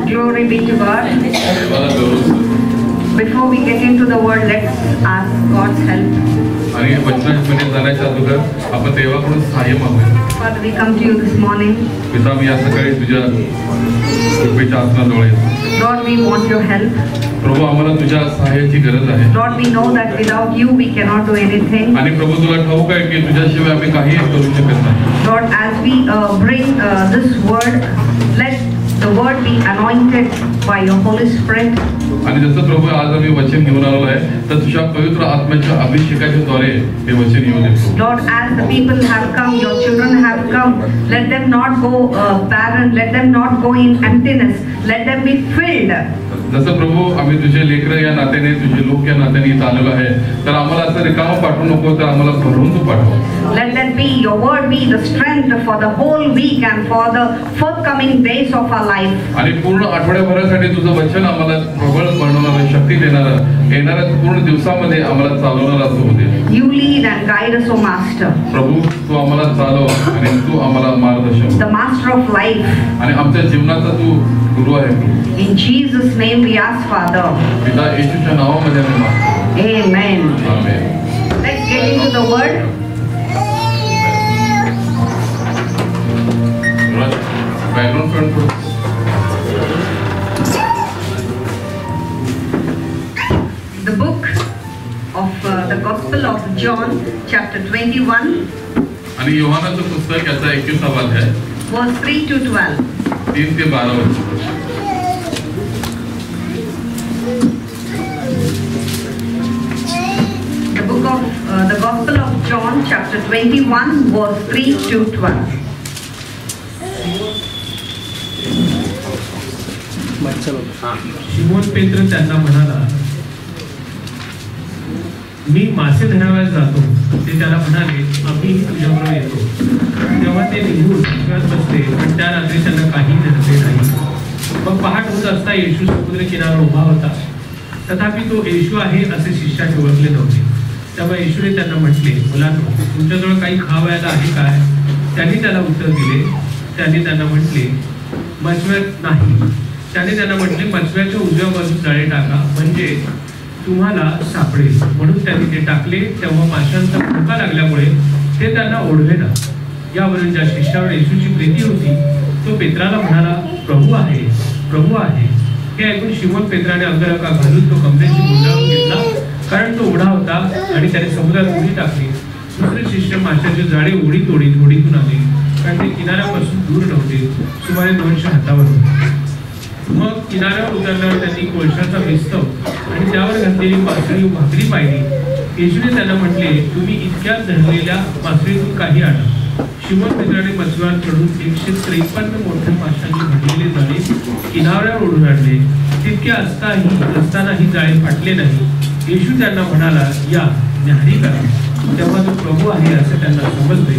Glory be to God. Before we get into the word, let's ask God's help. आणि वचनामध्ये जाण्याच्या अगोदर आपण देवाकडून सहाय्य मागूया. Father, we come to you this morning. पिता, मी या सकाळी तुझ्या कृपेच्या आसनाजवळ येतो. Lord, we want your help. प्रभू, आम्हाला तुझ्या सहाय्याची गरज आहे. Lord, we know that without you we cannot do anything. आणि प्रभू, तुला ठाऊक आहे की तुझ्याशिवाय आम्ही काही करू शकत नाही. Lord, as we bring this word, let the word be anointed by your Holy Spirit. आणि जसं प्रभू आज आम्ही वचन घेऊन आलो आहे, तर तुझ्या पवित्र आत्म्याच्या अभिषेकाच्या द्वारे हे वचन येऊ दे. Lord, as the people have come, your children have come, let them not go barren, let them not go in emptiness, let them be filled. जसं प्रभू आम्ही तुझे लेकरं या नात्याने, तुझे लोक या नात्याने इथं आलेलो आहे, तर आम्हाला असं रिकामं पाठवू नको, तर आम्हाला भरून तू पाठव. Let that be your word be the strength for the whole week and for the forthcoming days of our life. आणि पूर्ण आठवड्याभरासाठी तुझं वचन आम्हाला प्रबळ बनवणारं, शक्ती देणारं, येणाऱ्या पूर्ण दिवसामध्ये आम्हाला चालवणारं असं होऊ दे. You lead and guide us, O Master. प्रभू, तू आम्हाला चालव आणि तू आम्हाला मार्गदर्शन. The Master of life. आणि आमच्या जीवनाचा तू गुरु आहे. In Jesus' name we ask, Father. पिता येशूच्या नावामध्ये आम्ही मागतो. Amen. Amen. Let's get into the word. Background front थोडं. The book of the Gospel of John, chapter 21, आणि योहानाचं पुस्तक याचा 21वा अध्याय, verse 3 to 12. 3 ते 12 वचन. The Gospel of John, chapter 21, verse 3 to 12. Simon पेत्र त्यांना म्हणाला, मी मासे धरावयास जातो. ते त्याला म्हणाले, आम्ही तुझ्याबरोबर येतो. तेव्हा ते निघून शिवात बसले, पण त्या रात्री त्यांना काही धरले नाही. मग पहाट होत असता येशू समुद्र किनाऱ्यावर उभा होता. तथापि तो येशू आहे असे शिष्याने ओळखले नव्हते. तेव्हा येशूने त्यांना म्हटले, मुलांनो, तुमच्याजवळ काही खावयाला आहे काय? त्यांनी त्याला उत्तर दिले. त्यांनी त्यांना म्हटले, मचव्यात नाही. त्याने त्यांना म्हटले, मचव्याच्या उजव्या बाजूस जाळे टाका, म्हणजे तुम्हाला सापडेल. म्हणून त्यांनी ते टाकले. तेव्हा माशांचा भुका लागल्यामुळे ते त्यांना ओढवेना. यावरून ज्या शिष्यावर येशूची प्रीती होती तो पेत्राला म्हणाला, प्रभू आहे, प्रभू आहे. हे ऐकून शिमोन पेत्राने अंगरखा घालून तो कमरेशी गुंडाळून घेतला, कारण तो उघडा होता, आणि त्याने समुद्रात उडी टाकली. दुसरे शिष्य माशाचे जाळे ओढीत होडीतून आले, कारण ते किनाऱ्यापासून दूर नव्हते, सुमारे 200 हातावर होते. मग किनाऱ्यावर उतरल्यावर त्यांनी कोळशाचा विस्तव आणि त्यावर घातलेली मासळी भाकरी पाहिली. येशूने त्यांना म्हटले, तुम्ही इतक्यात धरलेल्या मासळीतून काही आणा. शिमोन पेत्राने मछुआर चढून 153 मोठ्या माशांनी भरलेले जाळे किनाऱ्यावर ओढून आणले. तितके असतानाही जाळे फाटले नाही. येशू त्यांना म्हणाला, या न्याहारी करा. तेव्हा तो प्रभू आहे असे त्यांना समजले.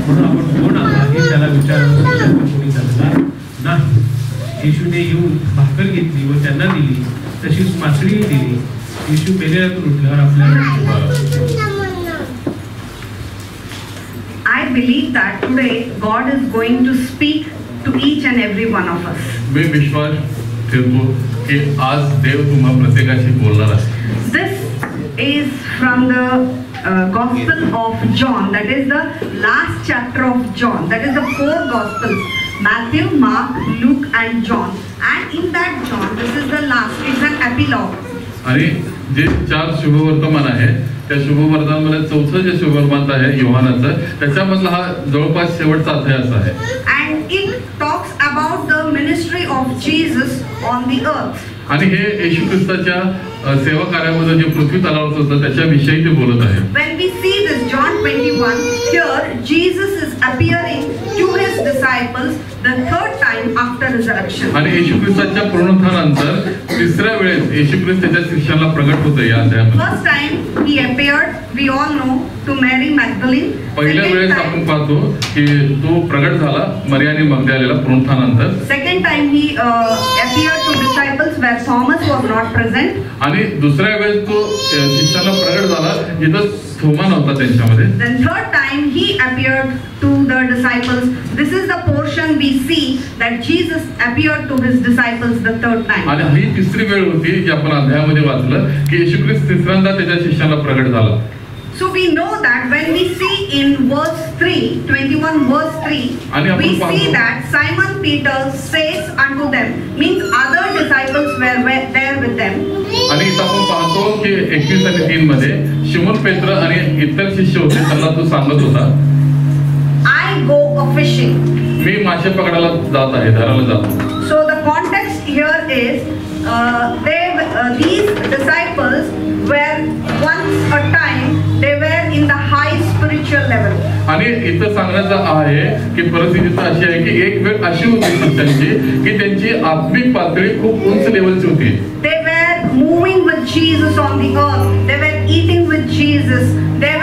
म्हणून आपण कोण आहात हे त्याला विचारण्याचा कोणी झाला नाही. येशूने येऊन भाकर घेतली व त्यांना दिली. तशीच मासळीही दिली. येशू मेलेल्यातून उठल्यावर आपल्याला, I believe that today God is going to speak to each and every one of us. मी विश्वास ठेवतो की आज देव तुम्हा प्रत्येकाशी बोलणार आहे. This is from the Gospel of John, that is the last chapter of John, that is the 4 Gospels, Matthew, Mark, Luke and John, and in that John, this is the last, it's an epilogue. आणि जे 4 शुभवर्तमान आहे त्या शुभवर्तमानामध्ये 4थं जे शुभवर्तमान आहे योहानाचं, त्याच्यामधला हा जवळपास शेवटचा अध्याय असा आहे. And it talks about the ministry of Jesus on the earth. आणि हे येशू ख्रिस्ताच्या सेवा कार्यामध्ये जे पृथ्वी तलावर होतं त्याच्याविषयी ते बोलत आहे. When we see this John 21, here Jesus is appearing to his disciples the third time after resurrection. आणि येशू ख्रिस्ताच्या पुनरुत्थानानंतर तिसऱ्या वेळेस येशू ख्रिस्त त्याच्या शिष्याला प्रगट होतं या अध्यायामध्ये. First time he appeared, we all know, to Mary Magdalene. पहिल्या वेळेस आपण पाहतो की तो प्रगट झाला मरियाने मगदलेला पुनरुत्थानानंतर. Second time he appeared to disciples where Thomas was not present. आणि दुसऱ्या वेळेस तो शिष्याला प्रगट झाला जिथं थोमा नव्हता त्यांच्यामध्ये. Then third time he appeared to the disciples. This is the portion occasion we see that Jesus appeared to his disciples the third time. आणि ही तिसरी वेळ होती जी आपण अध्यायामध्ये वाचलं की येशू ख्रिस्त तिसऱ्यांदा त्याच्या शिष्याला प्रगट झाला. So we know that when we see in verse 3, 21 verse 3, we see that Simon Peter says unto them, means other disciples were there with them. आणि इथं आपण पाहतो की 21 आणि 3 मध्ये शिमोन पेत्र आणि इतर शिष्य होते त्यांना तो सांगत होता, I go a fishing. मी मासे पकडायला जात आहे, धरायला जातो. So the context here is these disciples were once a time they were in the high spiritual level. आणि इथं सांगण्याचं आहे की परिस्थिती अशी आहे की एक वेळ अशी होती शिष्यांची की त्यांची आत्मिक पातळी खूप उंच लेवलची होती. They were moving with Jesus on the earth. They were eating with Jesus. They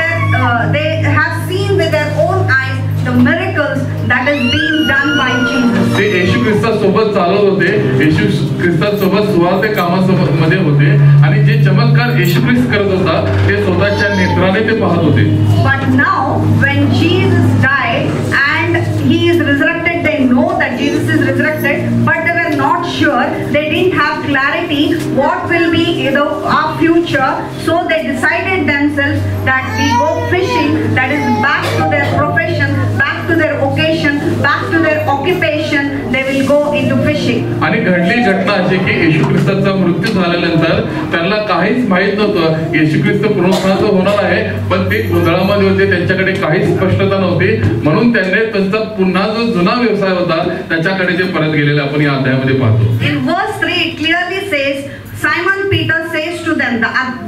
have seen with their own eyes the miracles that is being done by Jesus. ते येशू ख्रिस्तासोबत चालत होते, येशू ख्रिस्तासोबत सुवार्ते कामामध्ये होते आणि जे चमत्कार येशू ख्रिस्त करत होता ते स्वतःच्या नेत्राने ते पाहत होते. But now when Jesus died and he is resurrected, they know that Jesus is resurrected, but they were not sure. They didn't have clarity what will be our future. So they decided themselves that we go fishing, that is back to their profession, back to their occasion, back to their occupation. They will go into fishing. आणि घडली घटना अशी की येशू ख्रिस्ताचा मृत्यू झाल्यानंतर त्यांना काहीच माहित नव्हतं येशू ख्रिस्त पुनरुत्थानाचा होणार आहे, पण ते गोंधळामध्ये होते, त्यांच्याकडे काहीच स्पष्टता नव्हती. म्हणून त्यांनी त्यांचा पुन्हा जो जुना व्यवसाय होता त्याच्याकडे ते परत गेलेले आपण या अध्यायामध्ये पाहतो. In verse 3 it clearly says, Simon Peter says to them,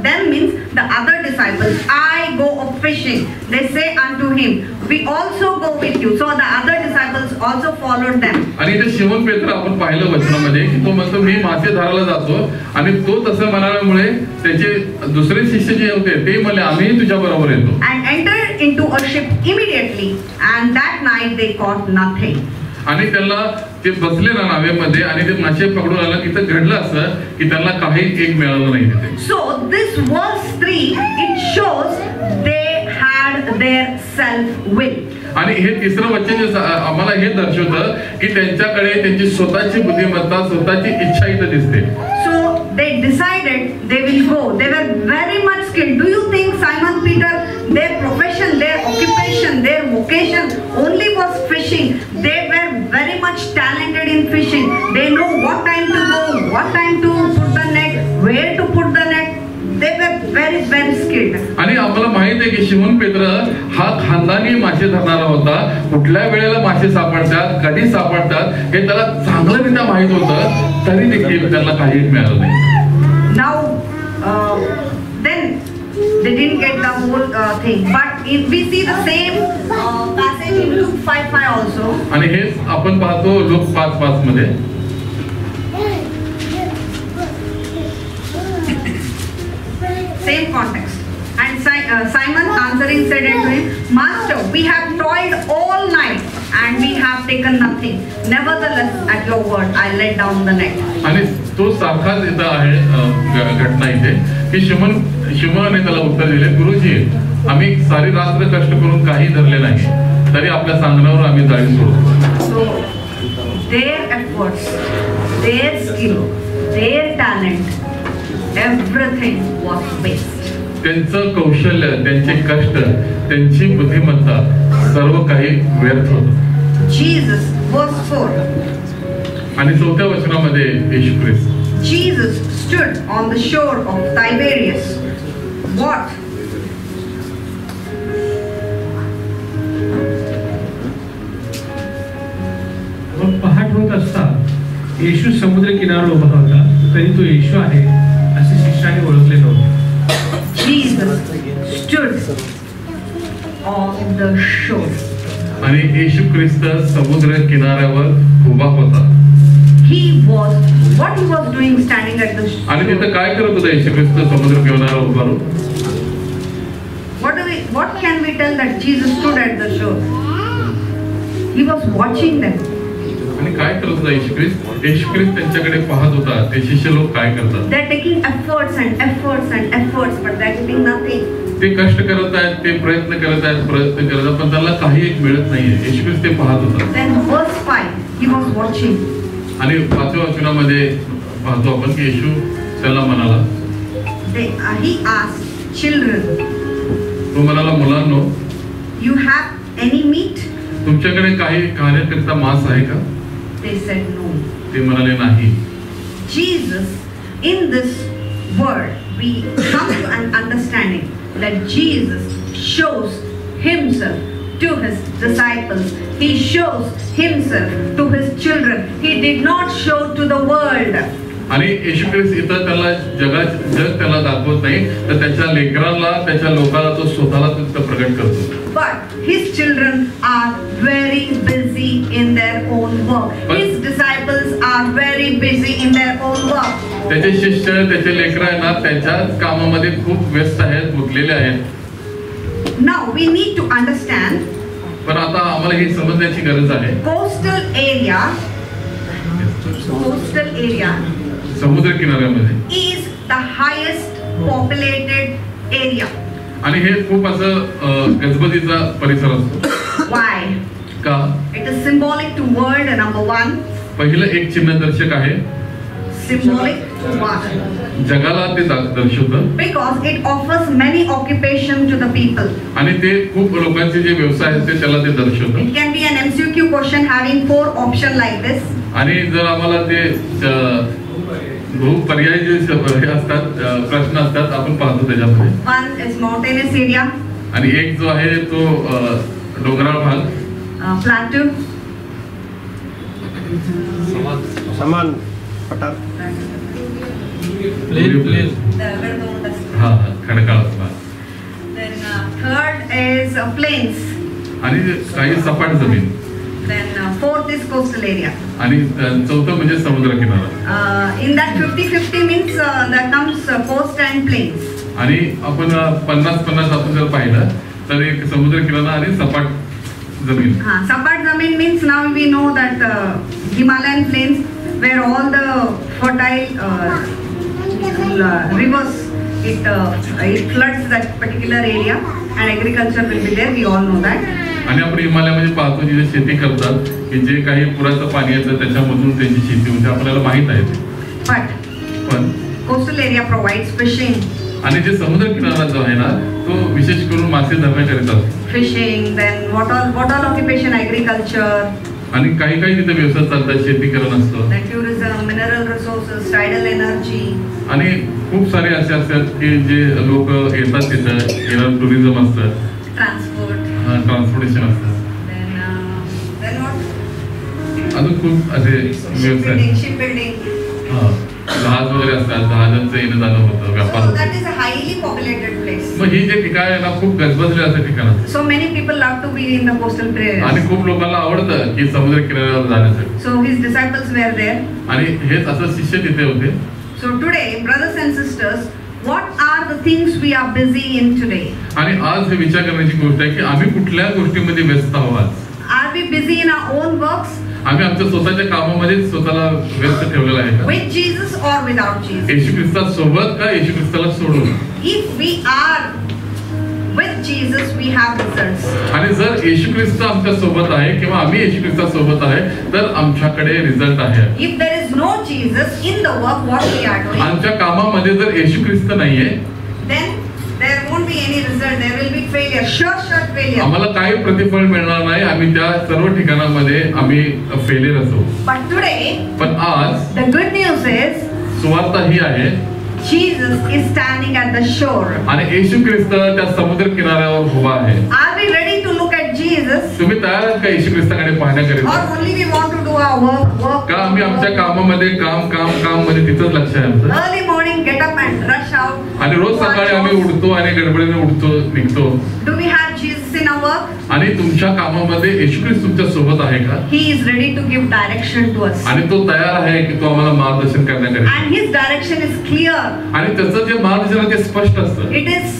them means the other disciples, I go a fishing. They say unto him, we also go with you. So the other disciples also followed them. आणि इथे शिमोन पेत्र आपण पाहिलं वचनामध्ये की तो म्हणतो मी मासे धरायला जातो आणि तो तसं म्हणाल्यामुळे त्याचे दुसरे शिष्य जे होते ते म्हणले आम्ही तुझ्या बरोबर येतो. And entered into a ship immediately, and that night they caught nothing. आणि त्यांना ते बसले ना नावेमध्ये आणि ते मासे पकडून आला. तिथं घडलं असं की त्यांना काही एक मिळालं नाही तिथे. So this verse 3 it shows they had their self will. आणि हे तिसरं वचन जे आम्हाला हे दर्शवतं की त्यांच्याकडे त्यांची स्वतःची बुद्धिमत्ता स्वतःची इच्छा इथं दिसते. So they decided they will go. They were very much skilled. Do you think Simon Peter, their profession, their occupation, their vocation only was fishing? They were very much talented in fishing. They know what time to go, what time to put the net, where to put the net. They were very skilled. आणि आम्हाला माहित आहे की शिमोन पेत्र हा खानदानी मासे धरणारा होता. कुठल्या वेळेला मासे सापडतात, कधी सापडतात हे त्याला चांगल्यारीत्या माहित होतं, तरी देखील त्याला काही मिळालं नाही. Now then they didn't get the whole thing, but if we see the same passage in Luke 5:5 also. आणि हेच आपण पाहतो लूक 5:5 मध्ये. Same context. And Simon answering said unto him, Master, we have toiled all night and we have taken nothing. Nevertheless, at your word, I let down the net. आणि तो सारखाच इथं आहे घटना इथे की शिमोनाने त्याला उत्तर दिले, गुरुजी आम्ही सारी रात्र कष्ट करून काही धरले नाही, तरी आपल्या सांगण्यावर आम्ही जाळी सोडतो. So their efforts, their skill, their talent, everything was waste. त्यांचं कौशल्य, त्यांचे कष्ट, त्यांची बुद्धिमत्ता सर्व काही व्यर्थ होतं. Jesus, verse 4. आणि 4थ्या वचनामध्ये येशू ख्रिस्त Jesus stood on the shore of Tiberias. What? मग पहाट होत असता येशू समुद्र किनाऱ्यावर उभा होता, तरी तो येशू आहे असे शिष्याने ओळखले नव्हते. Jesus stood on the shore. आणि येशू ख्रिस्त समुद्र किनाऱ्यावर उभा होता. He was, what he was doing standing at the shore? आणि तिथं काय करत होता येशू ख्रिस्त समुद्र किनाऱ्यावर उभा राहून? What can we tell that Jesus stood at the shore? He was watching them. आणि काय करत होता येशू ख्रिस्त? येशू ख्रिस्त त्यांच्याकडे पाहत होता ते शिष्य लोक काय करतात. They're taking efforts and efforts and efforts, but they're getting nothing. ते कष्ट करत आहेत, ते प्रयत्न करत आहेत, पण त्यांना काही एक मिळत नाहीये. येशू ख्रिस्त ते पाहत होता. Then verse 5, he was watching. आणि 5व्या वचनामध्ये पाहतो आपण की येशू त्याला म्हणाला, he asked children, तो म्हणाला, मुलांनो, you have any meat? तुमच्याकडे काही खाण्याकरिता मांस आहे का? They said no. ते म्हणाले नाही. Jesus, in this word, we come to an understanding that Jesus shows himself to his disciples. He shows himself to his children. He did not show to the world. आणि येशू ख्रिस्त इथं त्याला जग त्याला दाखवत नाही, तर त्याच्या लेकरांना, त्याच्या लोकांना तो स्वतःला तिथं प्रगट करतो. But his children are very busy in their own work. His disciples are very busy in their own work. त्याचे शिष्य, त्याचे लेकरं आहे ना, त्याच्याच कामामध्ये खूप व्यस्त आहेत, गुंतलेले आहेत. Now we need to understand. पण आता आम्हाला हे समजण्याची गरज आहे. Coastal area समुद्र किनाऱ्यामध्ये is the highest populated area. आणि हे खूप असं गजबजीचा परिसर असतो. Why? का? It is symbolic to world, number one. पहिलं एक चिन्हदर्शक आहे. Symbolic to what? जगाला ते दर्शवतं. Because it offers many occupation to the people. आणि ते खूप लोकांचे जे व्यवसाय आहेत ते त्याला ते दर्शवतं. It can be an MCQ question having 4 options like this. आणि जर आम्हाला ते पर्याय जे असतात, प्रश्न असतात, आपण पाहतो त्याच्यामध्ये. One is mountainous area. आणि एक जो आहे तो डोंगराळ भाग. Plateau. समान पठार. हा, खडकाळ भाग. Then third is plains. आणि काही सपाट जमीन. Then fourth is coastal area. आणि चौथं म्हणजे समुद्र किनारा. In that 50-50 means there comes coast and plains. आणि आपण 50-50 आपण जर पाहिलं तर एक समुद्र किनारा आणि सपाट जमीन. सपाट जमीन means now we know that Himalayan plains where all the fertile rivers it floods that particular area and agriculture will be there. We all know that. आणि आपण हिमालयामध्ये पाहतो जिथे शेती करतात की जे काही पुराचं पाणी येतं त्याच्यामधून त्यांची शेती होते, आपल्याला माहित आहे. पण coastal area provides fishing. आणि जे समुद्र किनारा जो आहे ना तो विशेष करून मासे धरण्याकरिता fishing, then what all occupation, agriculture. आणि काही तिथे व्यवसाय चालतात, शेती करणं असतं. Then tourism, mineral resources, tidal energy. आणि खूप सारे असे असतात की जे लोक येतात तिथं, येणार टुरिझम असतं. ट्रान्सपोर्टेशन असतं. Then what? अजून खूप असे व्यवसाय. Shipbuilding. जहाज वगैरे असतात, जहाजांचं येणं जाणं होतं, व्यापार So होतो. that is a highly populated place. मग ही जे ठिकाण आहे ना खूप गजबजलेलं असं ठिकाण असतं. So many people love to be in the coastal areas. आणि खूप लोकांना आवडतं की समुद्र किनाऱ्यावर जाण्यासाठी. So his disciples were there. आणि हेच असं शिष्य तिथे होते. So today, brothers and sisters, what are the things we are busy in today? आणि आज हे विचार करण्याची गोष्ट आहे की आम्ही कुठल्या गोष्टीमध्ये व्यस्त आहोत. Are we busy in our own works? आम्ही आमच्या स्वतःच्या कामामध्ये स्वतःला व्यस्त ठेवलेलं आहे का? With Jesus or without Jesus? येशू ख्रिस्तासोबत का येशू ख्रिस्ताला सोडून? If we are with Jesus, we have results. आणि जर येशू ख्रिस्त आमच्या सोबत आहे किंवा आम्ही येशू ख्रिस्तासोबत आहे तर आमच्याकडे रिझल्ट आहे. If there is no Jesus in the work what we are doing, आमच्या कामामध्ये जर येशू ख्रिस्त नाहीये then there won't be any result. There will be failure, sure failure. आम्हाला काही प्रतिफळ मिळणार नाही. आम्ही त्या सर्व ठिकाणांमध्ये आम्ही फेलियर असू. But today, पण आज the good news is सुवार्ता ही आहे Jesus is standing at the shore. आणि येशू ख्रिस्त त्या समुद्र किनाऱ्यावर उभा आहे. Are we ready to look at Jesus? तुम्ही तयार आहात का येशू ख्रिस्ताकडे पाहण्याकरिता? Or only we want to do our work? का आम्ही आमच्या कामामध्ये काम मध्ये तिथंच लक्ष आहे आमचं? Early morning, get up and rush out. आणि रोज सकाळी आम्ही उठतो आणि गडबडीने उठतो, निघतो. Do we have Jesus in our work? आणि तुमच्या कामामध्ये येशू ख्रिस्त तुमच्या सोबत आहे का? He is ready to give direction to us. आणि तो तयार आहे की तो आम्हाला मार्गदर्शन करण्याकरिता. And his direction is clear. आणि त्याचं जे मार्गदर्शन आहे ते स्पष्ट असतं. It is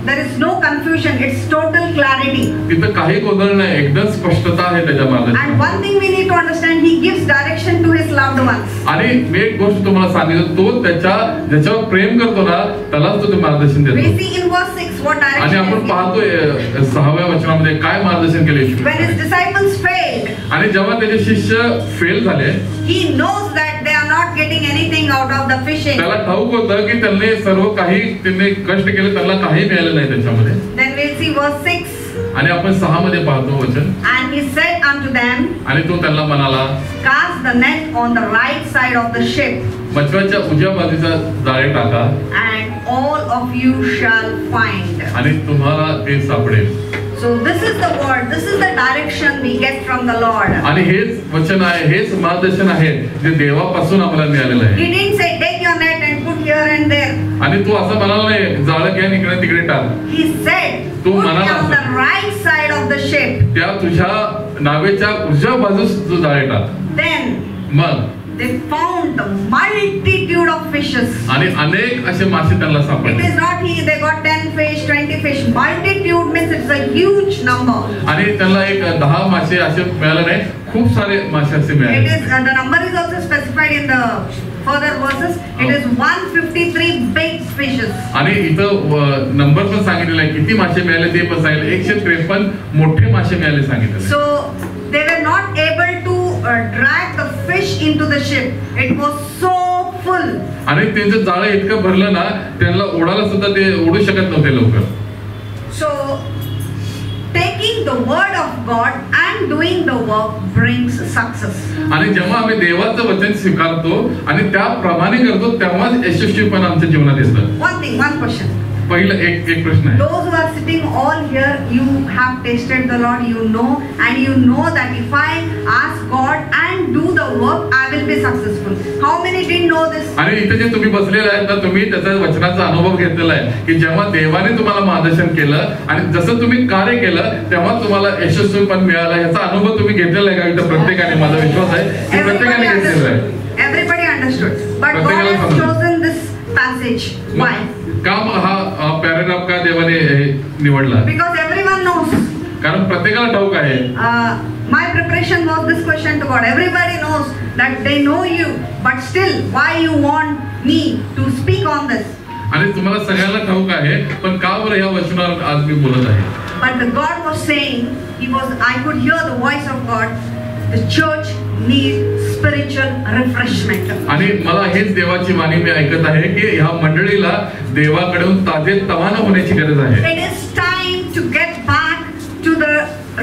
there is no confusion. It's total clarity. तिथं काही गोंधळ नाही, एकदम स्पष्टता आहे त्याच्या मार्गदर्शनात. And one thing we need to understand, he gives direction to his loved ones. आणि मी एक गोष्ट तुम्हाला सांगितलं, तो ज्याच्यावर प्रेम करतो ना त्यालाच तो मार्गदर्शन देतो. We see in verse 6 what direction. आणि आपण पाहतोय 6व्या वचनामध्ये काय मार्गदर्शन केले येशू. When his disciples failed, आणि जेव्हा त्याचे शिष्य फेल झाले, he knows that they are not getting anything out of the fishing. त्याला ठाऊक होतं की त्यांनी सर्व काही त्यांनी कष्ट केले, त्याला काही मिळालं नाही त्याच्यामध्ये. Then we'll see verse 6. आणि आपण 6 मध्ये पाहतो वचन. And he said unto them, आणि तो त्यांना म्हणाला, cast the net on the right side of the ship, मछवाच्या उजव्या बाजूचा जाळे टाका and all of you shall find. आणि तुम्हाला ते सापडेल. So this is the word, this is the direction we get from the Lord. आणि हेच वचन आहे, हेच मार्गदर्शन आहे जे देवापासून आम्हाला मिळालेलं आहे. He didn't say take your net and put here and there. आणि तो असं म्हणाला नाही जाळं घ्या इकडे तिकडे टाक. He said तू put म्हणाला on the right side of the ship. त्या तुझ्या नावेच्या उजव्या बाजूस तू जाळे टाक. Then मग they found the multitude of fishes. आणि अनेक असे मासे त्यांना It सापडले. is not they got 10 fish, 20 fish. Multitude means it's a huge number. आणि त्यांना एक 10 मासे असे मिळाले नाही, खूप सारे मासे असे It मिळाले. is the number is also specified in the further verses. It is 153 big fishes. आणि इथं नंबर पण सांगितलेला आहे किती मासे मिळाले ते पण सांगितलं. 153 मोठे मासे मिळाले सांगितले. So they were not able to drag the fish into the ship. It was so full. आणि त्यांचं जाळं इतकं भरलं ना त्यांना ओढायला सुद्धा ते ओढू शकत नव्हते लवकर. So taking the word of God and doing the work brings success. आणि जेव्हा आम्ही देवाचं वचन स्वीकारतो आणि त्याप्रमाणे करतो तेव्हाच यशस्वीपणा आमच्या जीवनात येतं. One question. पहिलं एक प्रश्न आहे. Those who are sitting all here, you have tasted the Lord, you know, and you know that if I ask God and do the work, I will be successful. How many didn't know this? आणि इथे जे तुम्ही बसलेले आहेत ना तुम्ही त्याचा वचनाचा अनुभव घेतलेला आहे की जेव्हा देवाने तुम्हाला मार्गदर्शन केलं आणि जसं तुम्ही कार्य केलं तेव्हा तुम्हाला यशस्वीपण मिळालं याचा अनुभव तुम्ही घेतलेला आहे का? इथं प्रत्येकाने, माझा विश्वास आहे की प्रत्येकाने घेतलेला आहे. Everybody understood. But God has chosen this passage. Why? का हा पॅराग्राफ का देवाने निवडला? Because everyone knows. कारण प्रत्येकाला ठाऊक आहे. My preparation was this question to God. Everybody knows that they know you, but still, why you want me to speak on this? आणि तुम्हाला सगळ्यांना ठाऊक आहे पण का बरं या वचनावर आज मी बोलत आहे? But the God was saying, I could hear the voice of God. The church needs spiritual refreshment. आणि मला हेच देवाची वाणी मी ऐकत आहे की ह्या मंडळीला देवाकडून ताजेतवाना होण्याची गरज आहे. It is time to get back to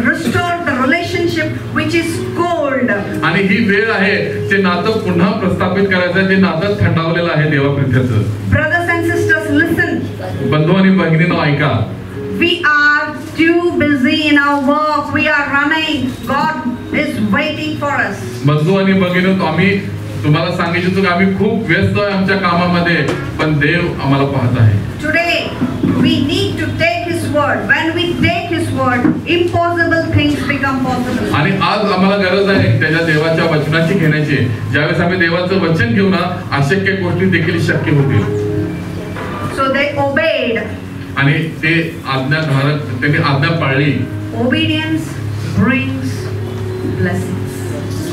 restore the relationship which is cold. आणि ही वेळ आहे जे नातं पुन्हा प्रस्थापित करायचं, जे नातं थंडावलेलं आहे देवाप्रित्यचं. Brothers and sisters, listen. बंधू आणि भगिनींनो ऐका. We are too busy in our work. We are running. God is waiting for us. बंधू आणि भगिनींनो आम्ही तुम्हाला सांगितलं की आम्ही खूप व्यस्त आहे आमच्या कामामध्ये पण देव आम्हाला पाहत आहे. Today we need to take His word. When we take His word, impossible things become possible. आणि आज आम्हाला गरज आहे त्याच्या देवाच्या वचनाची घेण्याची. ज्यावेळेस आम्ही देवाचं वचन घेऊ ना अशक्य गोष्टी देखील शक्य होतील. So they obeyed. आणि ते आज्ञाधारक त्यांनी आज्ञा पाळली. Obedience brings blessings.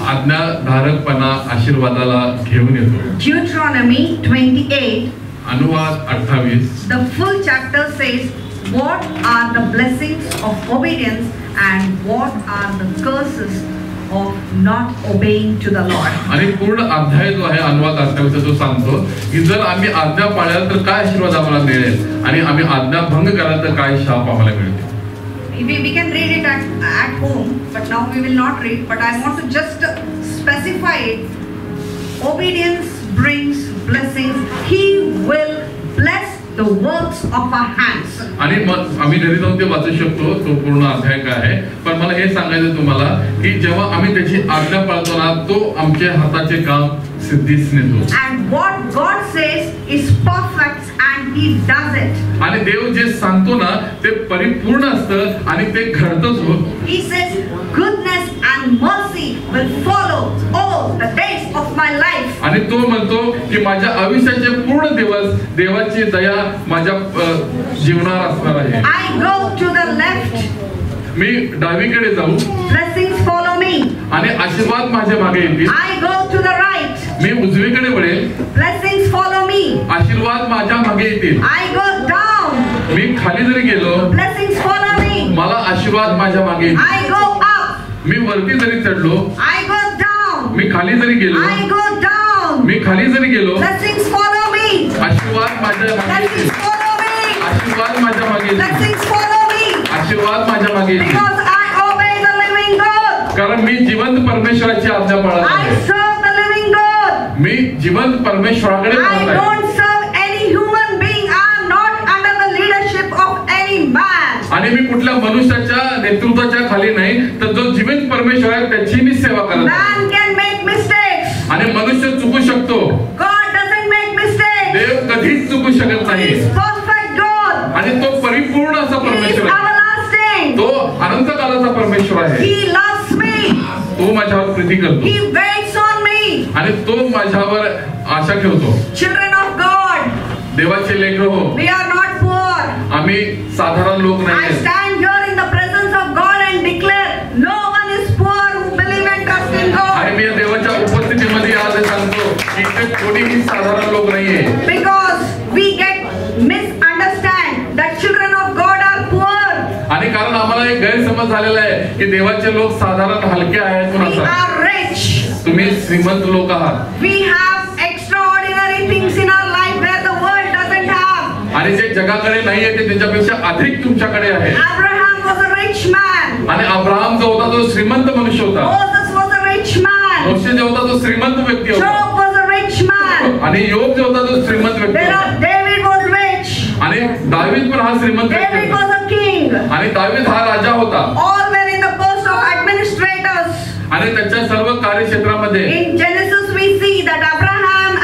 आज्ञाधारकपणा आशीर्वादाला घेऊन येतो. Deuteronomy 28. अनुवाद 28. The full chapter says what are the blessings of obedience and what are the curses of not obeying to the Lord. आणि पूर्ण अध्याय जो आहे अनुवाद 28 जो सांगतो की जर आम्ही आज्ञा पाळल्या तर काय आशीर्वाद आम्हाला मिळेल आणि आम्ही आज्ञा भंग केला तर काय शाप आम्हाला मिळेल. We can read it at home, but now we will not read. But I want to just specify it. Obedience brings blessings. He will bless the works of our hands. आणि मग आम्ही घरी जाऊन ते वाचू शकतो तो पूर्ण अध्याय काय आहे. पण मला हे सांगायचं तुम्हाला की जेव्हा आम्ही त्याची आज्ञा पाळतो ना तो आमच्या हाताचे काम सिद्धीस नेतो. And what God says is perfect and and he does it. आणि देव जे सांगतो ना ते परिपूर्ण असतं आणि ते घडतच हो. He says, goodness and mercy will follow all the days of my life. आणि तो म्हणतो की माझ्या आयुष्याचे पूर्ण दिवस देवाची दया माझ्या जीवनावर असणार आहे. I go to the left, मी डावीकडे जाऊ blessings follow me. आणि आशीर्वाद माझ्या मागे येतील. I go to the right, मी उजवीकडे वळेल, blessings follow me. आशीर्वाद माझ्या मागे येतील. I go down, मी खाली जरी गेलो blessings follow me. मला आशीर्वाद माझ्या मागे येतील. I go up, मी वरती जरी चढलो, I go down, मी खाली जरी गेलो, I go down, मी खाली जरी गेलो, blessings follow me. आशीर्वाद माझ्या मागे येतील. Blessings follow me. आशीर्वाद माझ्या मागे येतील. Blessings follow me. आशीर्वाद माझ्या मागे येतील. Because I obey the living God. कारण मी जिवंत परमेश्वराची आज्ञा पाळत I आहे. serve the living God. मी जिवंत परमेश्वराकडे I पाहत आहे. don't serve any human being. I am not under the leadership of any man. आणि मी कुठल्या मनुष्याच्या नेतृत्वाच्या खाली नाही, तर जो जिवंत परमेश्वर आहे त्याची मी सेवा करत आहे. Man can make mistakes. आणि मनुष्य चुकू शकतो, God doesn't make mistakes. देव कधीच चुकू शकत He नाही. is perfect God. आणि तो परिपूर्ण असा He is परमेश्वर आहे. everlasting. तो अनंत कालाचा परमेश्वर आहे. He loves me. तो माझ्यावर प्रीती करतो He waits on me. आणि तो माझ्यावर आशा ठेवतो. Children of God, देवाचे लेकरं हो, we are not poor. आम्ही साधारण लोक I नाही. stand here in the presence of God and declare, no one is poor who believe and trust in आणि God. मी या देवाच्या उपस्थितीमध्ये आज हे सांगतो की इथे कोणीही साधारण लोक नाहीये. Because we get misunderstand that children of God are poor. आणि कारण आम्हाला एक गैरसमज झालेला आहे की देवाचे लोक साधारण हलके आहेत We म्हणून असं. are rich. तुम्ही श्रीमंत लोक आहात We have extraordinary things in our life where the world doesn't have. आणि जे जगाकडे नाहीये ते त्याच्यापेक्षा अधिक तुमच्याकडे आहे. Abraham was a rich man. आणि अब्राहम जो होता तो श्रीमंत मनुष्य होता. Moses was a rich man. मोशे जो होता तो श्रीमंत व्यक्ती होता. Job was a rich man. आणि योग जो होता तो श्रीमंत व्यक्ती होता. David was rich. आणि दावीद पण हा श्रीमंत व्यक्ती David होता. was a king. आणि दावीद हा राजा होता. All were in the post of administrators. आणि त्याच्या सर्व कार्यक्षेत्रामध्ये In Genesis we see that Abraham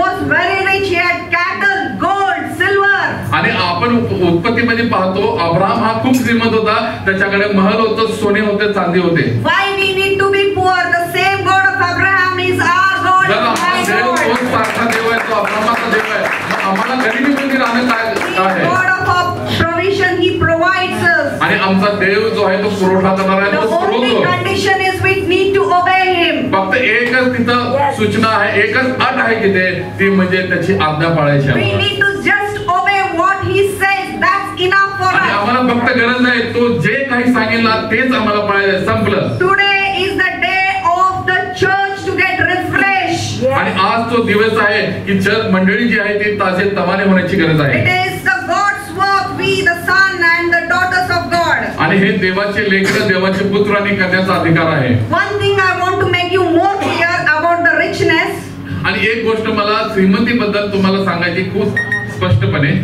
was very rich. He had cattle, gold, silver. आणि आपण उत्पत्तीमध्ये पाहतो अब्राहम हा खूप श्रीमंत होता. त्याच्याकडे महल होतं, सोने होते, चांदी होते. Why we need to be poor? The same God of Abraham is our God. जर and हा my देव God. तोच सारखा देव आहे, तो अब्राहमाचा देव आहे, मग आम्हाला गरिबीमध्ये राहणं काय He आहे? is God of our provision. He provides us. आणि आमचा देव जो आहे तो पुरवठा करणार आहे, The तो only पुरवतो. condition is we need to obey Him. फक्त एकच तिथं सूचना आहे, एकच अट आहे तिथे, ती म्हणजे त्याची आज्ञा पाळायची We आहे. need to just obey what He says. That's enough for आणि us. आम्हाला फक्त गरज आहे तो जे काही सांगितलं तेच आम्हाला पाळायचं, संपलं. Today is the day of the church to get refreshed. आणि आज तो दिवस आहे की जर मंडळी जी आहे ती ताजे तवाने होण्याची गरज आहे. It is the God's work. We, the son and the daughters of God. आणि हे देवाचे लेकरं, देवाचे पुत्र आणि करण्याचा अधिकार आहे. One thing I want to make you more clear about the richness. आणि एक गोष्ट मला श्रीमंतीबद्दल तुम्हाला सांगायची खूप स्पष्टपणे.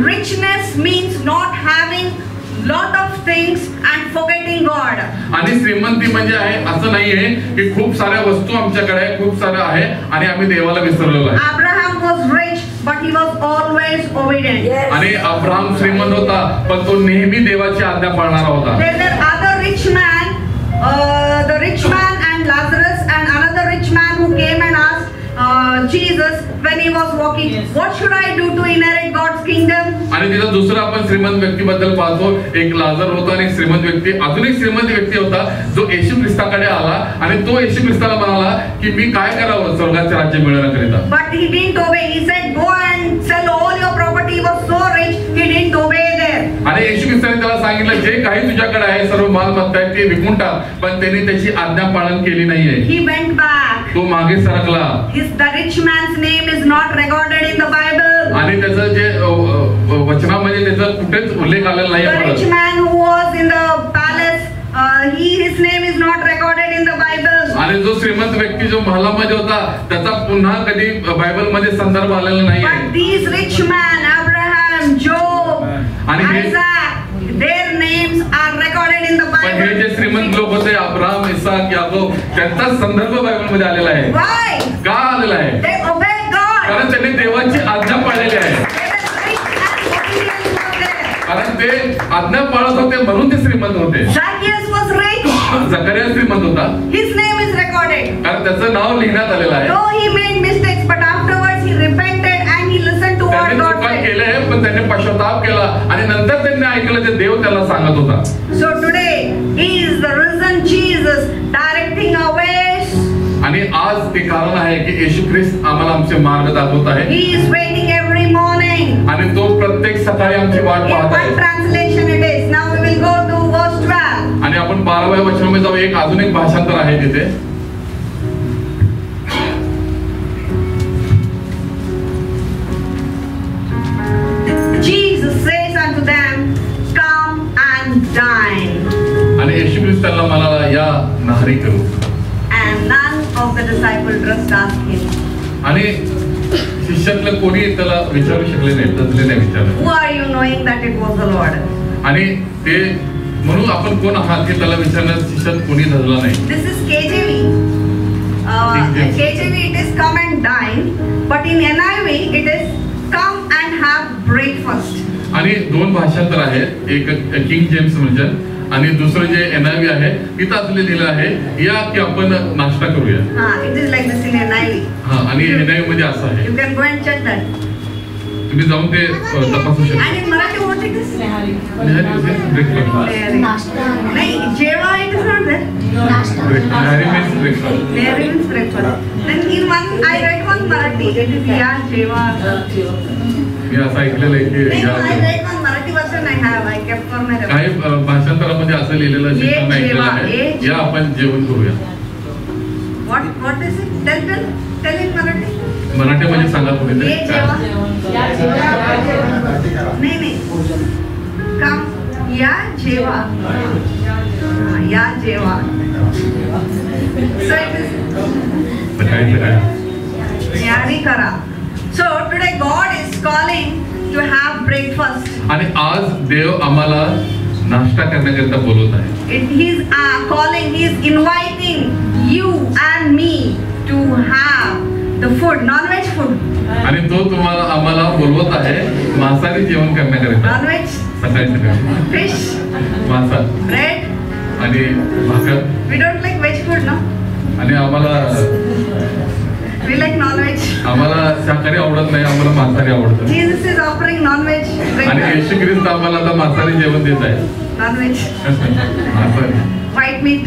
Richness means not having lot of things and forgetting God. आणि श्रीमंती म्हणजे आहे असं नाहीये की खूप साऱ्या वस्तू आमच्याकडे आहे, खूप साऱ्या आहे आणि आम्ही देवाला विसरलेलो आहे. Abraham was rich, but he was always obedient. आणि अब्राहम श्रीमंत होता पण तो नेहमी देवाची आज्ञा पाळणारा होता. There were other rich man, the rich man and Lazarus, and another rich man who came and asked Jesus when he was walking, what should I do to inherit God's kingdom? आणि तिथं दुसरा आपण श्रीमंत व्यक्तीबद्दल पाहतो. एक लाजर होता आणि एक श्रीमंत व्यक्ती, अजून एक श्रीमंत व्यक्ती होता जो येशू ख्रिस्ताकडे आला आणि तो येशू ख्रिस्ताला म्हणाला की मी काय करावं स्वर्गाचे राज्य मिळवण्याकरिता. But he didn't obey. He said, go and sell all your property. He was so rich, he didn't obey there. आणि येशू ख्रिस्ताने त्याला सांगितलं जे काही तुझ्याकडे आहे सर्व मालमत्ता आहे ते विकून टाक, पण त्याने त्याची आज्ञा पालन केली नाहीये. He went back. तो मागे सरकला. The rich man's name is not recorded in the Bible. आणि त्याचं जे वचनामध्ये त्याचा कुठेच उल्लेख आलेला नाही. The rich man who was in the palace, his name is not recorded in the Bible. आणि जो श्रीमंत व्यक्ती जो महालामध्ये होता त्याचा पुन्हा कधी बायबल मध्ये संदर्भ आलेला नाही. But these rich men, Abraham, Job, Isaac, their names are recorded in the पण हे जे श्रीमंत लोक होते अब्राहम, इसाक, याकोब, त्यांचा संदर्भ बायबल मध्ये आलेला आहे. Why? का आलेला आहे? They obeyed God. कारण त्यांनी देवाची आज्ञा पाळलेली आहे. कारण ते आज्ञा पाळत होते म्हणून ते श्रीमंत होते. Zacchaeus was rich. झकर्या श्रीमंत होता His name is recorded. कारण त्याचं नाव लिहिण्यात आलेलं आहे. Though he made mistakes, but afterwards he repented and he listened to what त्यांनी God चुका said. केल्या पण त्यांनी पश्चाताप केला आणि नंतर त्यांनी ऐकलं ते देव त्याला सांगत होता. So today is the risen Jesus directing our ways. आणि आज ते कारण आहे की येशू ख्रिस्त आम्हाला आमचे मार्ग दाखवत आहे. He is waiting every morning. आणि तो प्रत्येक सकाळी आमची वाट In पाहत one आहे. translation it is. Now we will go to verse 12. आणि आपण 12व्या वचनामध्ये जाऊ. एक अजून एक भाषांतर आहे तिथे. Jesus says unto them, come and dine. आणि येशू ख्रिस्त त्याला म्हणाला या नाहरी करू. And none of the disciples just asked him, आणि शिष्यातलं कोणी त्याला विचारू शकले नाही, तसले नाही विचारलं. who are you, knowing that it was the Lord? आणि ते म्हणून आपण कोण आहात हे त्याला विचारण्यात शिष्यात कोणी धरला नाही. This is KJV. In KJV it is come and dine, but in NIV it is come and have breakfast. आणि दोन भाषांतर आहेत. एक किंग जेम्स व्हर्जन आणि दुसरं जे NIV आहे तिथं असं लिहिलेलं आहे या की आपण नाश्ता करूया. It is like this in NIV. आणि NIV मध्ये असं आहे. You can go and check that. तुम्ही जाऊन ते तपासू शकता. And in Marathi what it is? Breakfast. नाही, जेवा it is not there. Breakfast. Nehari means breakfast. Then in one I read one Marathi. It is ya जेवा. मी असं ऐकलेलं आहे की I read one Marathi version I have. I kept for my reference. काही भाषांतरामध्ये असं लिहिलेलं शिक्षण ऐकलेलं आहे या आपण जेवण करूया. What is it? Tell in Marathi. मराठीमध्ये सांगा तुम्ही ये ते जेवा. काय. नाही काम या जेवा. या जेवा. So it is सकाळी तयारी करा. So today God is calling to have breakfast. आणि आज देव आम्हाला नाश्ता करण्याकरिता बोलवत आहे. He is calling, he is inviting you and me to have the food, non-veg food. आणि तो तुम्हाला आम्हाला बोलवत आहे मांसाहारी जेवण करण्याकरिता. Non-veg, सकाळी fish, मांसा bread. आणि भाकर. We don't like veg food, no? आणि आम्हाला We like non-veg. आम्हाला शाकाहारी आवडत नाही, आम्हाला मांसाहारी आवडतं. Jesus is offering non-veg आणि breakfast. येशू ख्रिस्त आम्हाला आता मांसाहारी जेवण देत आहे. Non-veg, मांसाहारी white meat,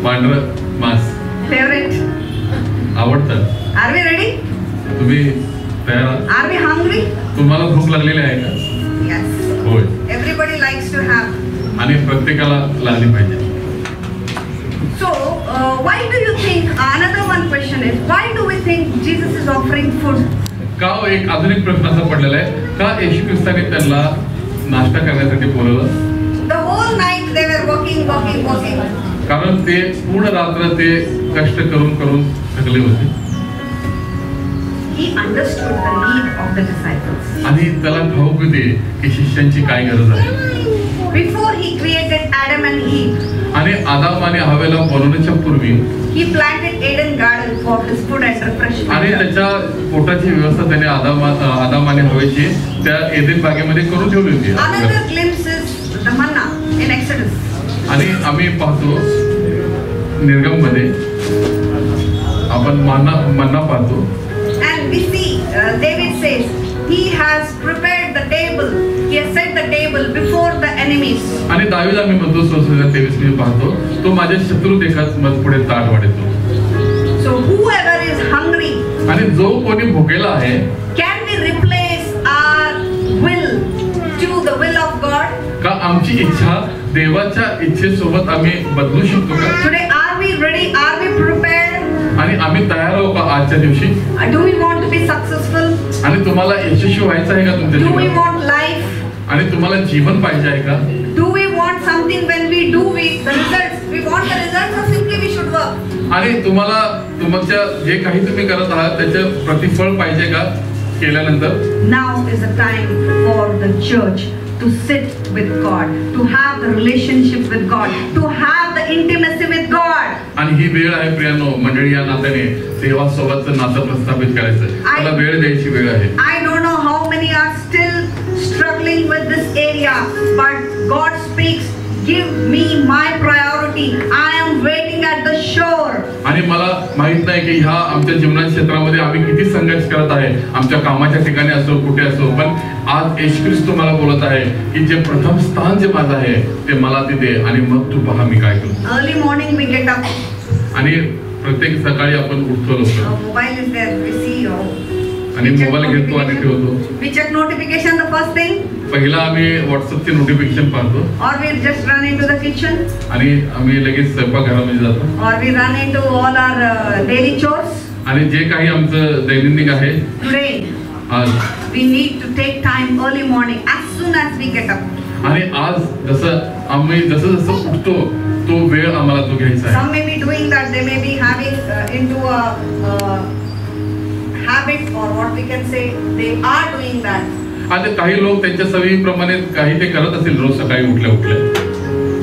पांढरं मांस favorite. आवडतं. Are we ready? तुम्ही तयार आहात? Are we hungry? तुम्हाला भूक लागलेली आहे का? Yes. होय. Everybody likes to have. आणि प्रत्येकाला लागली पाहिजे. So, why do you think, another one question is, why do we think Jesus is offering food? का एक अजून एक प्रश्न असा पडलेला आहे का येशू ख्रिस्ताने त्यांना नाश्ता करण्यासाठी बोलवलं? The whole night they were working. कारण ते पूर्ण रात्र ते कष्ट करून थकले होते. He understood the need of the disciples. आणि त्याला ठाऊक होते की शिष्यांची काय गरज आहे. Before he created Adam and Eve, आणि आदाम आणि हवेला बनवण्याच्या पूर्वी he planted Eden garden for his food and refreshment. आणि त्याच्या पोटाची व्यवस्था त्याने आदाम आणि हवेची त्या एदेन बागेमध्ये करून ठेवली होती. Another glimpse is the manna in Exodus. आणि आम्ही पाहतो निर्गम मध्ये आपण मन्ना पाहतो. And we see David says he has prepared the table. He has set the table before the enemies. आणि दावीद आम्ही म्हणतो 23 मध्ये पाहतो तो माझ्या शत्रू देखत मग पुढे ताट वाढतो. So whoever is hungry, आणि जो कोणी भुकेला आहे, can we replace our will to the will of God? का आमची इच्छा देवाच्या इच्छेसोबत आम्ही बदलू शकतो का? Today are we ready? Are we prepared? आणि आम्ही तयार आहोत का आजच्या दिवशी? Do we want to be successful? आणि तुम्हाला यशस्वी व्हायचं आहे का तुमच्या Do we जीवनात? want life? आणि तुम्हाला जीवन पाहिजे आहे का? Do we want something when we do the results? We want the results or simply we should work? आणि तुम्हाला तुमच्या जे काही तुम्ही करत आहात त्याचं प्रतिफळ पाहिजे का केल्यानंतर? Now is the time for the church to sit with God, to have the relationship with God, to have the intimacy with God. आणि ही वेळ आहे प्रियानो मंडळी या नात्याने सेवा सोबतचं नातं प्रस्थापित करायचं. त्याला वेळ द्यायची वेळ आहे. I don't know how many are still struggling with this area area, but God speaks, give me my priority. I am waiting at the shore. आणि मला माहित नाही की ह्या आमच्या जीवनाच्या क्षेत्रामध्ये आम्ही किती संघर्ष करत आहे, आमच्या कामाच्या ठिकाणी असो कुठे असो, पण आज येशू ख्रिस्त मला बोलत आहे की जे प्रथम स्थान जे माझं आहे ते मला ते दे आणि मग तू पहा मी काय करू. Early morning we get up. आणि प्रत्येक सकाळी आपण उठतो लवकर Our mobile is there. We see. आणि मोबाईल घेतो आणि ठेवतो. We check notification the first thing. पहिला आम्ही व्हॉट्सअपचे नोटिफिकेशन पाहतो. Or we just run into the kitchen. आणि आम्ही लगेच स्वयंपाकघरामध्ये जातो. Or we run into all our daily chores. आणि जे काही आमचं दैनंदिन आहे Today आज we need to take time early morning as soon as we get up. आणि आज जसं उठतो तो वेळ आम्हाला तो घ्यायचा आहे. Some may be doing that. They may be having into a habit, or what we can say, they are doing that. आता काही लोक त्यांच्या सवयीप्रमाणे काही ते करत असतील रोज सकाळी उठल्या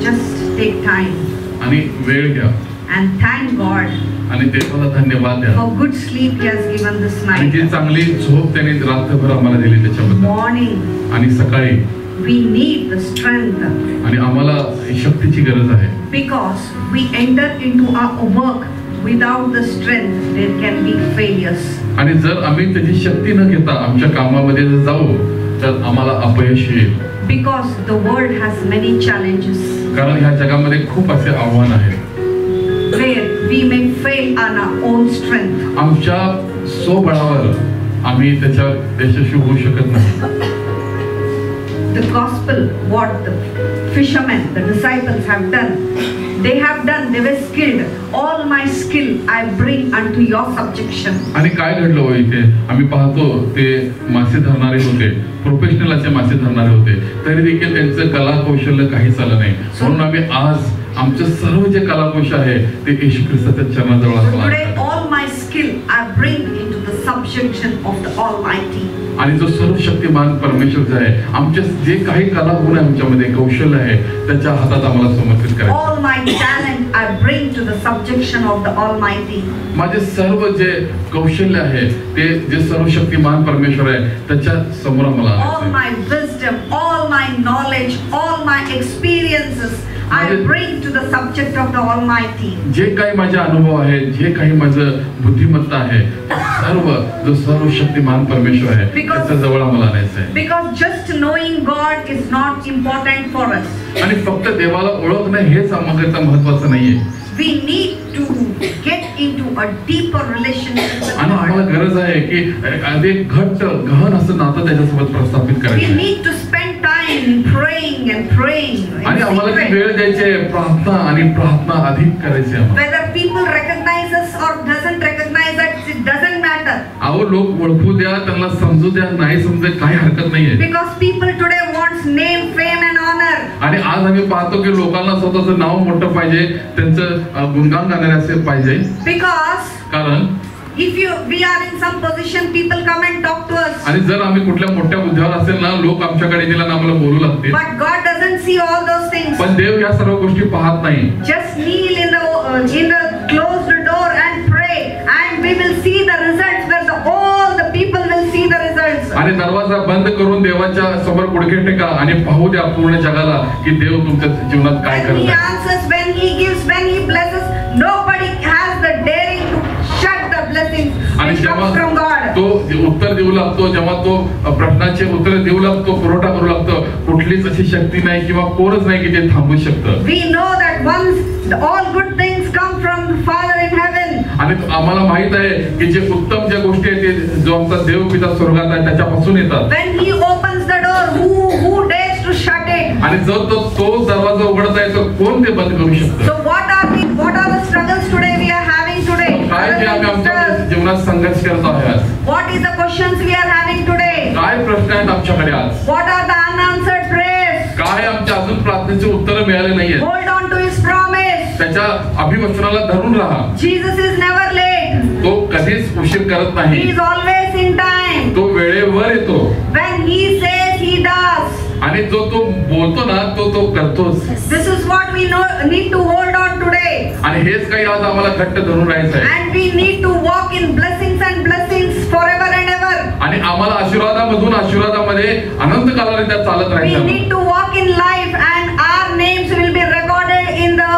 Just take time आणि वेळ घ्या and thank God आणि देवाला धन्यवाद द्या for good sleep He has given this आणि night. जी चांगली झोप त्याने रात्रभर आम्हाला दिली त्याच्याबद्दल. Morning आणि सकाळी we need the strength आणि आम्हाला शक्तीची गरज आहे. because we enter into our work without the strength there can be failures. आणि जर आम्ही त्याची शक्ती न घेता आमच्या कामामध्ये जर जाऊ तर आम्हाला अपयश येईल. Because the world has many challenges कारण ह्या जगामध्ये खूप असे आव्हान आहेत where we may fail on our own strength. आमच्या स्वबळावर आम्ही त्याच्यावर यशस्वी होऊ शकत नाही. The gospel, what the fishermen, the disciples have done, they were skilled. All my skill I bring unto your subjection. आणि काय घडलं हो इथे आम्ही पाहतो ते मासे धरणारे होते, प्रोफेशनल असे मासे धरणारे होते, तरी देखील त्यांचं कला कौशल्य काहीच आलं नाही. म्हणून आम्ही आज आमचं सर्व जे कलाकौशल्य आहे ते येशू ख्रिस्ताच्या चरणाजवळ So today आणलं. all my skill I bring into the subjection of the Almighty. आणि जो सर्वशक्तिमान परमेश्वर जे आहे आमचे जे काही कला गुण आहे आमच्यामध्ये कौशल्य आहे त्याच्या हातात आम्हाला समर्पित करायचं. All my talent I bring to the subjection of the Almighty. माझे सर्व जे कौशल्य आहे ते जे सर्वशक्तिमान परमेश्वर आहे त्याच्या समोर आम्हाला All आणायचं आहे. my wisdom, all my knowledge, all my experiences I bring to the subject of the Almighty. जे काही माझे अनुभव आहे, जे काही माझं बुद्धिमत्ता आहे, सर्व जो सर्वशक्तिमान परमेश्वर आहे त्याच्या जवळ आम्हाला आणायचं आहे. Because just knowing God is not important for us. आणि फक्त देवाला ओळखणं हेच आम्हाला महत्वाचं नाहीये. We need to get into a deeper relationship with आणि आम्हाला God. गरज आहे की अधिक घट्ट गहन असं नातं त्याच्यासोबत प्रस्थापित We करायचं. need to spend time praying and praying. in आणि आम्हाला ती secret. वेळ द्यायची आहे प्रार्थना आणि प्रार्थना अधिक करायची आम्हाला. Whether people recognize us or doesn't recognize us, it doesn't matter. अहो लोक ओळखू द्या, त्यांना समजू द्या, नाही समजू काही हरकत नाहीये. Because people today wants name, fame and honor. आणि आज आम्ही पाहतो की लोकांना स्वतःचं नाव मोठं पाहिजे, त्यांचं गुणगान गाणारे असे पाहिजे. Because कारण if we are in some position, people come and talk to us. आणि जर आम्ही कुठल्या मोठ्या हुद्द्यावर असेल ना लोक आमच्याकडे येतील आणि आम्हाला बोलू लागतील. But God doesn't see all those things. पण देव या सर्व गोष्टी पाहत नाही. Just kneel in the closed door and pray, and we will see the results. Where all the people will see the results. आणि दरवाजा बंद करून देवाच्या समोर गुडघे टेका आणि पाहू द्या पूर्ण जगाला की देव तुमच्या जीवनात काय When He करत आहे. answers, when He gives, when He blesses, nobody has the daring to shut the blessings. आणि It जेव्हा comes from God. तो उत्तर देऊ लागतो, जेव्हा तो प्रश्नाचे उत्तर देऊ लागतो, पुरवठा करू लागतो, कुठलीच अशी शक्ती नाही किंवा कोणच नाही की ते थांबू शकतं. We know that once all good things come from the Father in heaven. आणि आम्हाला माहित आहे की जे उत्तम ज्या गोष्टी आहेत ते जो आमचा देव पिता स्वर्गात आहे त्याच्यापासून येतात. When He opens the door, who dares to shut it? आणि जर तो दरवाजा उघडत आहे तर कोण ते बंद करू शकतं. So what are the struggles today we are having today? काय जे आम्ही आमच्या जीवनात संघर्ष करत आहोत. What is the questions we are having today? काय प्रश्न आहेत आमच्याकडे आज. What are the unanswered prayers? काय आमच्या अजून प्रार्थनेचे उत्तर मिळाले नाहीये. Hold on to His promise. त्याच्या अभिवचनाला धरून राहा. Jesus is never late. तो कधीच उशीर करत He नाही. is always in time. तो वेळेवर येतो. When He says, He does. आणि जो तो बोलतो ना तो करतोच. This is what we need to hold on today. आणि हेच काही आज आम्हाला घट्ट धरून राहायचं आहे. And we need to walk in blessings and blessings forever and ever. आणि आम्हाला आशीर्वादामधून आशीर्वादामध्ये अनंत कालाने चालत We राहायचं. need to walk in life and our names will be recorded in the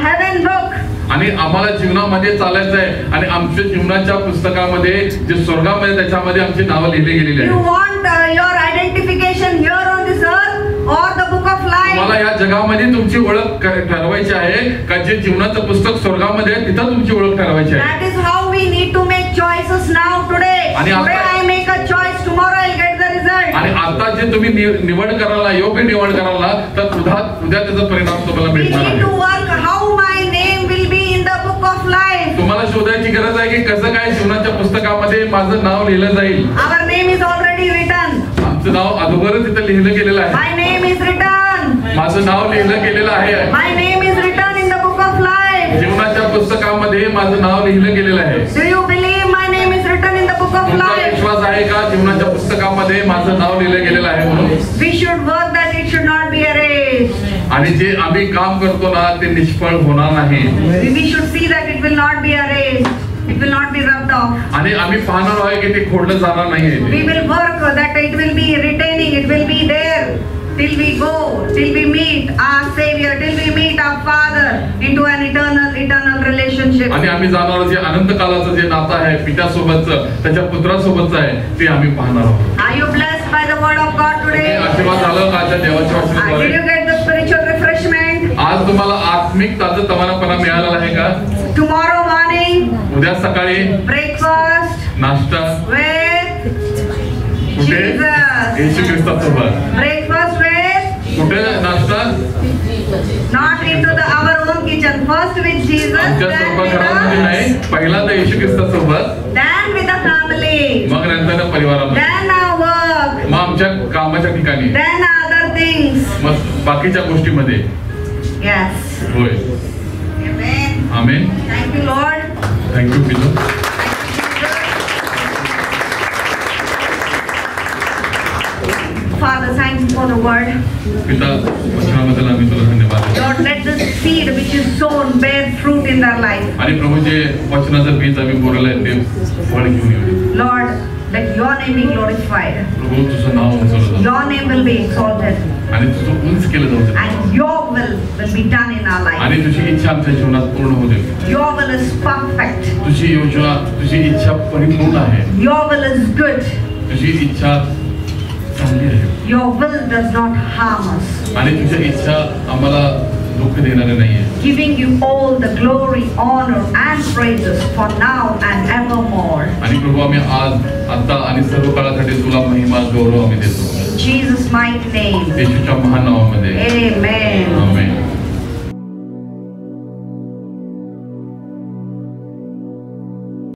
heaven book. आणि आम्हाला जीवनामध्ये चालायचं आहे आणि आमच्या जीवनाच्या पुस्तकामध्ये जे स्वर्गामध्ये त्याच्यामध्ये आमची नावं लिहिली गेलेली You आहेत. want your identification here on this earth or the book of तुम्हाला life? या जगामध्ये तुमची ओळख ठरवायची आहे का जे जीवनाचं पुस्तक स्वर्गामध्ये आहे तिथं तुमची ओळख ठरवायची आहे. That is how we need to make choices now today. आणि Today आता- I make a choice, tomorrow I'll get the result. आणि आता जे तुम्ही निवड करायला योग्य निवड करायला तर उद्या त्याचा परिणाम तुम्हाला We भेटणार need to आहे. work how my name will be in the book of life. तुम्हाला शोधायची गरज आहे की कसं काय जीवनाच्या पुस्तकामध्ये माझं नाव लिहिलं जाईल. Our name is already written. आमचं नाव अगोदरच तिथं लिहिलं गेलेलं आहे. My name is written. माझं नाव लिहिलं गेलेलं आहे. My name is written in the book of life. जीवनाच्या पुस्तकामध्ये माझं नाव लिहिलं गेलेलं आहे. Do you believe my name is written in the book of तुमचा life? विश्वास आहे का जीवनाच्या पुस्तकामध्ये माझं नाव लिहिलं गेलेलं आहे म्हणून. We should work that it should not be erased. आणि जे आम्ही काम करतो ना ते निष्फळ होणार नाही. We should see that it will not be erased. It will not be rubbed off. आणि आम्ही पाहणार आहे की ते खोडलं जाणार We नाहीये. will work that it will be retaining. It will be there till we go, till we meet our Savior, till we meet our Father into an eternal relationship. आणि आम्ही जाणार जे अनंत कालाचं जे नातं आहे पित्यासोबतचं त्याच्या पुत्रासोबतचं आहे ते आम्ही पाहणार आहोत. Are you blessed by the word of God तुम्ही today? आशीर्वाद झालं का त्या देवाच्या Did आशीर्वादाद्वारे? you get the spiritual refreshment? आज तुम्हाला आत्मिक ताजतवानापणा मिळालेला आहे का? Tomorrow morning, उद्या सकाळी breakfast नाश्ता with कुठे? Jesus. येशू ख्रिस्तासोबत. Breakfast with, कुठे नाश्ता? not into our own kitchen. First with Jesus, आमच्या then स्वयंपाकघरामध्ये with नाही, पहिला तर येशू ख्रिस्तासोबत, us, then with the family, मग नंतर परिवारामध्ये, then our work, मग आमच्या कामाच्या ठिकाणी, then other things. मग बाकीच्या गोष्टीमध्ये. Yes. होय. Amen. Amen. Thank you, Lord. Thank you pillow. Father, thank you for the word. पिता वचनाबद्दल आम्ही तुला धन्यवाद देतो. Lord, let this seed which is sown bear fruit in their life. आणि प्रभू जे वचनाचं बीज आम्ही बोललं आहे ते फळ घेऊन येऊ. Lord, let your name be glorified. प्रभू तुझं नाव उंचवलं जाऊ Your name will be exalted. आणि तुझं उंच केलं जाऊ दे. And your will be done in our life. आणि तुझी इच्छा आमच्या जीवनात पूर्ण होऊ दे. Your will is perfect. तुझी योजना तुझी इच्छा परिपूर्ण आहे. Your will is good. तुझी इच्छा चांगली आहे. Your will does not harm us. आणि तुझ्या इच्छा आम्हाला दुःख देणारे नाहीये. Giving you all the glory, honor and praises for now and evermore. आणि प्रभू आम्ही आज आता आणि सर्व काळासाठी तुला महिमा गौरव आम्ही देतो. In Jesus' mighty name. येशूच्या महान नावामध्ये. Amen.